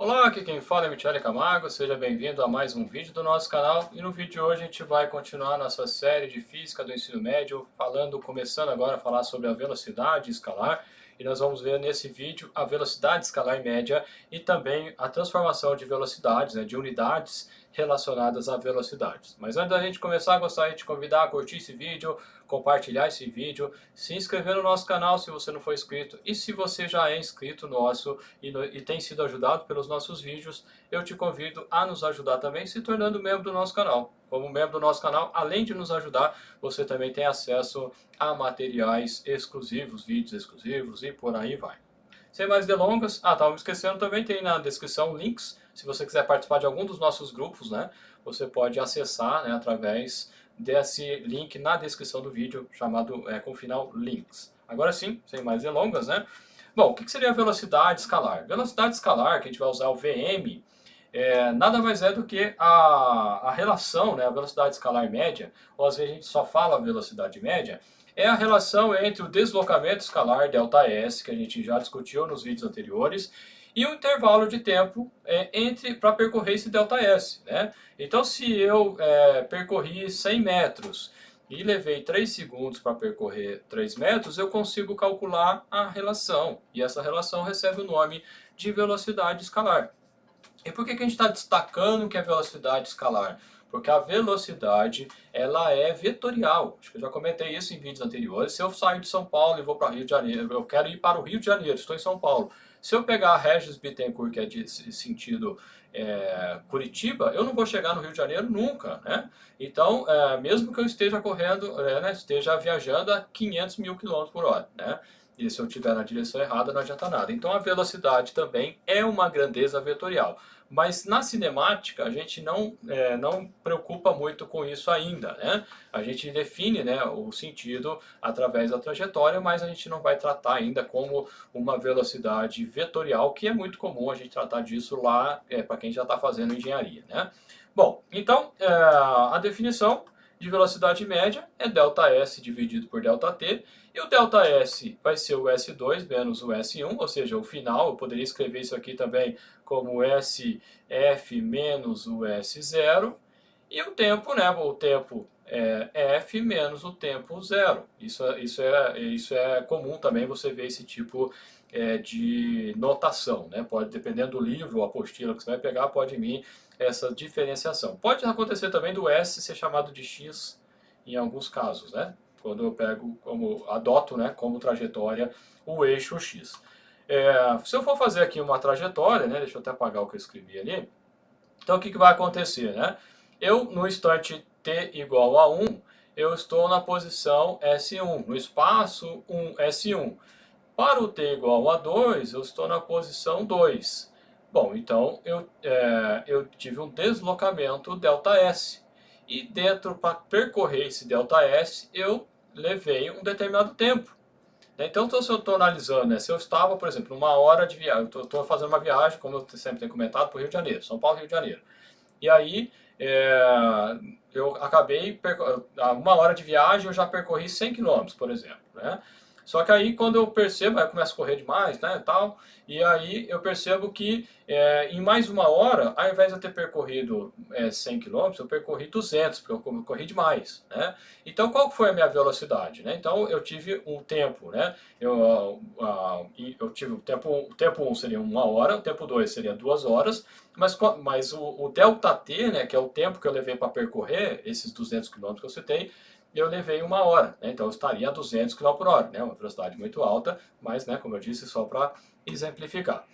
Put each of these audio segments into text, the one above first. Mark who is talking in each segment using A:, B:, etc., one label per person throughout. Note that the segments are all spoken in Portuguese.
A: Olá, aqui quem fala é Michele Camargo, seja bem-vindo a mais um vídeo do nosso canal. E no vídeo de hoje a gente vai continuar nossa série de Física do Ensino Médio, começando agora a falar sobre a velocidade escalar. E nós vamos ver nesse vídeo a velocidade escalar média e também a transformação de velocidades, de unidades relacionadas a velocidades. Mas antes da gente começar, gostaria de te convidar a curtir esse vídeo, compartilhar esse vídeo, se inscrever no nosso canal se você não for inscrito, e se você já é inscrito nosso e tem sido ajudado pelos nossos vídeos, eu te convido a nos ajudar também se tornando membro do nosso canal. Como membro do nosso canal, além de nos ajudar, você também tem acesso a materiais exclusivos, vídeos exclusivos e por aí vai. Sem mais delongas, estava me esquecendo, também tem na descrição links, se você quiser participar de algum dos nossos grupos, você pode acessar, através desse link na descrição do vídeo, chamado com o final links. Agora sim, sem mais delongas, Bom, o que seria a velocidade escalar? Velocidade escalar, que a gente vai usar o Vm, nada mais é do que a relação, a velocidade escalar média, ou às vezes a gente só fala velocidade média, é a relação entre o deslocamento escalar, ΔS, que a gente já discutiu nos vídeos anteriores, e o intervalo de tempo para percorrer esse ΔS. Então, se eu percorri 100 metros e levei 3 segundos para percorrer 3 metros, eu consigo calcular a relação. E essa relação recebe o nome de velocidade escalar. E por que a gente está destacando que é velocidade escalar? Porque a velocidade, ela é vetorial. Acho que eu já comentei isso em vídeos anteriores. Se eu saio de São Paulo e vou para o Rio de Janeiro, eu quero ir para o Rio de Janeiro, estou em São Paulo. Se eu pegar a Regis Bittencourt, que é de sentido Curitiba, eu não vou chegar no Rio de Janeiro nunca, Então, mesmo que eu esteja correndo, esteja viajando a 500 mil km por hora, E se eu estiver na direção errada, não adianta nada. Então a velocidade também é uma grandeza vetorial. Mas na cinemática a gente não preocupa muito com isso ainda. A gente define o sentido através da trajetória, mas a gente não vai tratar ainda como uma velocidade vetorial, que é muito comum a gente tratar disso lá para quem já está fazendo engenharia. Bom, então a definição de velocidade média é ΔS dividido por ΔT, e o ΔS vai ser o S2 menos o S1, ou seja, o final. Eu poderia escrever isso aqui também como SF menos o S0, e o tempo, o tempo é F menos o tempo zero. Isso é comum também você ver esse tipo de notação. Pode, dependendo do livro ou apostila que você vai pegar, pode vir essa diferenciação. Pode acontecer também do S ser chamado de X em alguns casos, quando eu pego adoto como trajetória o eixo X. Se eu for fazer aqui uma trajetória, deixa eu até apagar o que eu escrevi ali. Então o que vai acontecer? Eu, no instante t igual a 1, eu estou na posição S1, no espaço 1, S1. Para o t igual a 2, eu estou na posição 2. Bom, então eu tive um deslocamento ΔS. E dentro, para percorrer esse ΔS, eu levei um determinado tempo. Então, se eu estou analisando, se eu estava, por exemplo, numa hora de viagem, eu estou fazendo uma viagem, como eu sempre tenho comentado, para o Rio de Janeiro, São Paulo, Rio de Janeiro. E aí, eu acabei, uma hora de viagem, eu já percorri 100 km, por exemplo, Só que aí, quando eu percebo, aí eu começo a correr demais, tal, e aí eu percebo que em mais uma hora, ao invés de eu ter percorrido 100 km, eu percorri 200, porque eu corri demais, Então, qual foi a minha velocidade, Então, eu tive um tempo, eu tive o tempo 1 seria uma hora, o tempo 2 seria 2 horas, mas o ΔT, que é o tempo que eu levei para percorrer esses 200 km que eu citei, eu levei uma hora, então eu estaria a 200 km por hora, uma velocidade muito alta, mas, como eu disse, só para exemplificar.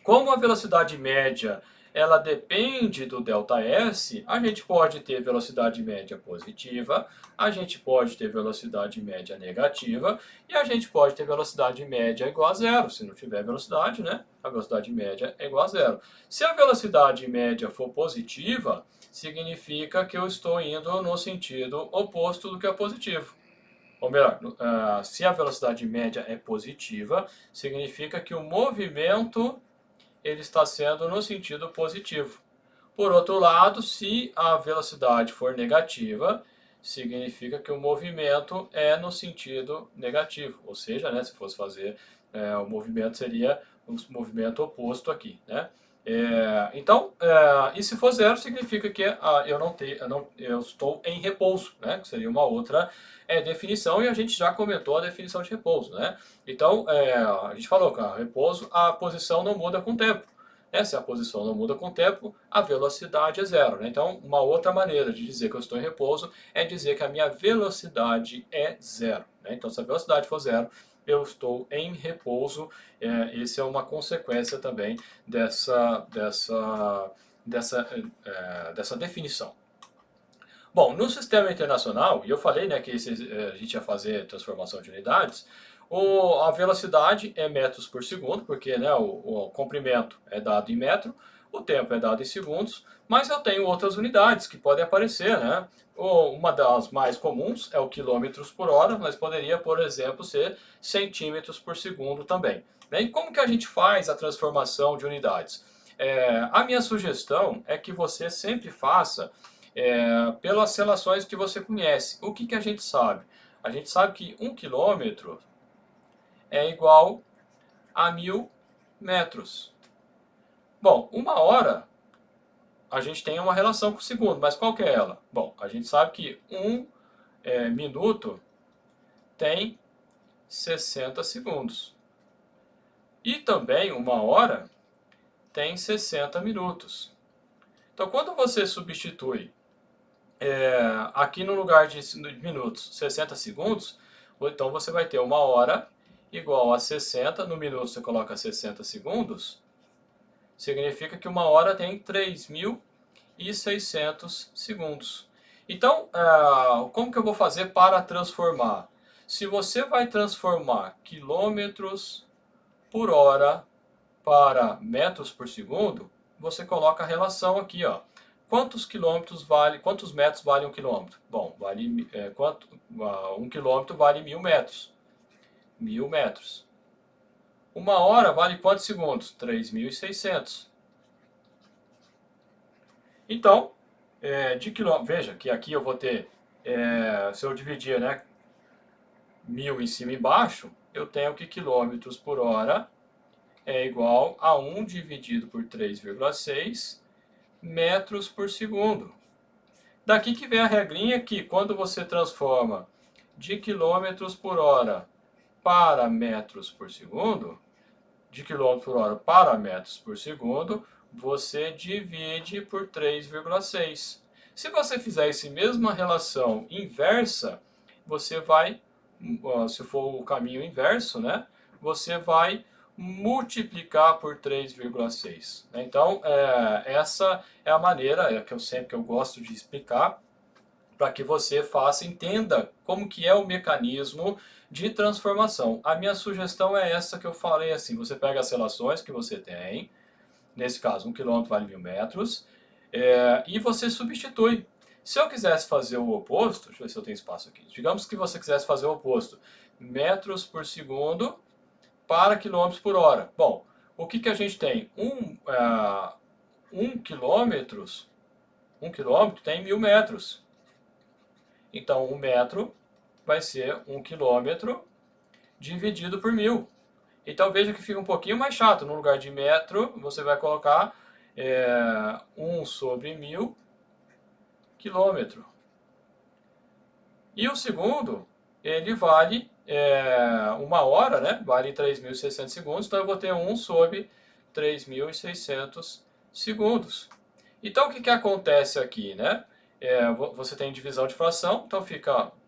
A: Como a velocidade média ela depende do ΔS, a gente pode ter velocidade média positiva, a gente pode ter velocidade média negativa, e a gente pode ter velocidade média igual a zero. Se não tiver velocidade, a velocidade média é igual a zero. Se a velocidade média for positiva, significa que eu estou indo no sentido oposto do que é positivo. Ou melhor, se a velocidade média é positiva, significa que o movimento ele está sendo no sentido positivo. Por outro lado, se a velocidade for negativa, significa que o movimento é no sentido negativo. Ou seja, se fosse fazer, o movimento seria o movimento oposto aqui, né? Então, e se for zero, significa que eu estou em repouso, né? Que seria uma outra definição, e a gente já comentou a definição de repouso, né? Então, a gente falou que repouso, a posição não muda com o tempo. Né? Se a posição não muda com o tempo, a velocidade é zero. Né? Então, uma outra maneira de dizer que eu estou em repouso é dizer que a minha velocidade é zero. Né? Então, se a velocidade for zero, eu estou em repouso. Essa é uma consequência também dessa definição. Bom, no sistema internacional, e eu falei, né, que a gente ia fazer transformação de unidades, a velocidade é metros por segundo, porque, né, o comprimento é dado em metro, o tempo é dado em segundos, mas eu tenho outras unidades que podem aparecer, né? Uma das mais comuns é o quilômetros por hora, mas poderia, por exemplo, ser centímetros por segundo também. E como que a gente faz a transformação de unidades? A minha sugestão é que você sempre faça pelas relações que você conhece. O que a gente sabe? A gente sabe que 1 quilômetro é igual a 1000 metros. Bom, uma hora a gente tem uma relação com o segundo, mas qual que é ela? Bom, a gente sabe que um minuto tem 60 segundos. E também uma hora tem 60 minutos. Então, quando você substitui aqui no lugar de minutos 60 segundos, então você vai ter uma hora igual a 60, no minuto você coloca 60 segundos, significa que uma hora tem 3.600 segundos. Então, como que eu vou fazer para transformar? Se você vai transformar quilômetros por hora para metros por segundo, você coloca a relação aqui, ó. Quantos metros vale um quilômetro? Bom, um quilômetro vale 1000 metros. 1000 metros. Uma hora vale quantos segundos? 3.600. Então, de quilômetro, veja que aqui eu vou ter, se eu dividir, né, 1000 em cima e embaixo, eu tenho que quilômetros por hora é igual a 1 dividido por 3,6 metros por segundo. Daqui que vem a regrinha que quando você transforma de quilômetros por hora para metros por segundo, de quilômetros por hora para metros por segundo, você divide por 3,6. Se você fizer essa mesma relação inversa, você vai, se for o caminho inverso, né, você vai multiplicar por 3,6. Então, essa é a maneira que eu gosto de explicar, para que você entenda como que é o mecanismo de transformação. A minha sugestão é essa que eu falei assim, você pega as relações que você tem, nesse caso 1 quilômetro vale 1000 metros, e você substitui. Se eu quisesse fazer o oposto, deixa eu ver se eu tenho espaço aqui, digamos que você quisesse fazer o oposto, metros por segundo para quilômetros por hora. Bom, o que a gente tem? Um quilômetro tem 1000 metros. Então, 1 metro vai ser 1 quilômetro dividido por 1000. Então, veja que fica um pouquinho mais chato. No lugar de metro, você vai colocar 1 sobre 1000 quilômetro. E o segundo, ele vale uma hora, né? Vale 3.600 segundos, então eu vou ter 1 sobre 3.600 segundos. Então, o que acontece aqui, né? Você tem divisão de fração, então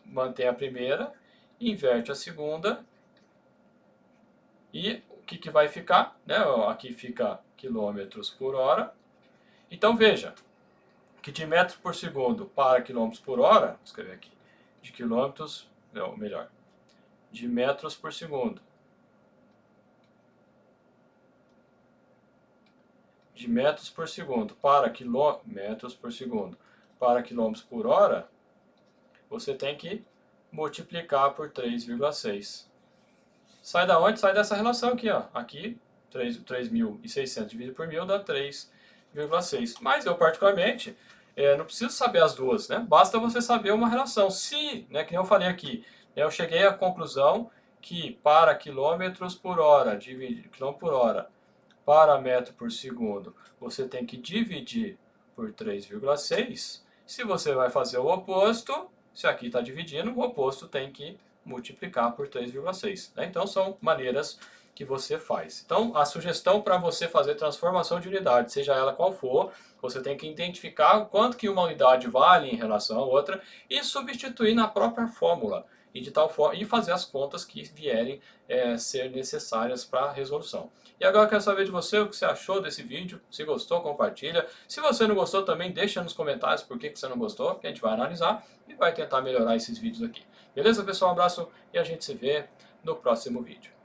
A: mantém a primeira, inverte a segunda, e o que vai ficar? Né? Aqui fica quilômetros por hora. Então, veja, que de metros por segundo para quilômetros por hora, vou escrever aqui, de quilômetros, não, melhor, de metros por segundo. De metros por segundo para quilômetros por segundo para quilômetros por hora, você tem que multiplicar por 3,6. Sai da onde? Sai dessa relação aqui, ó. Aqui, 3.600 dividido por 1000 dá 3,6. Mas eu, particularmente, não preciso saber as duas, né? Basta você saber uma relação. Se, né, que nem eu falei aqui, eu cheguei à conclusão que para quilômetros por hora, quilômetro por hora, para metro por segundo, você tem que dividir por 3,6. Se você vai fazer o oposto, se aqui está dividindo, o oposto tem que multiplicar por 3,6. Né? Então, são maneiras que você faz. Então, a sugestão para você fazer transformação de unidade, seja ela qual for, você tem que identificar quanto que uma unidade vale em relação a outra e substituir na própria fórmula e de tal forma e fazer as contas que vierem ser necessárias para a resolução. E agora eu quero saber de você o que você achou desse vídeo. Se gostou, compartilha. Se você não gostou também, deixa nos comentários por que você não gostou, que a gente vai analisar e vai tentar melhorar esses vídeos aqui. Beleza, pessoal? Um abraço e a gente se vê no próximo vídeo.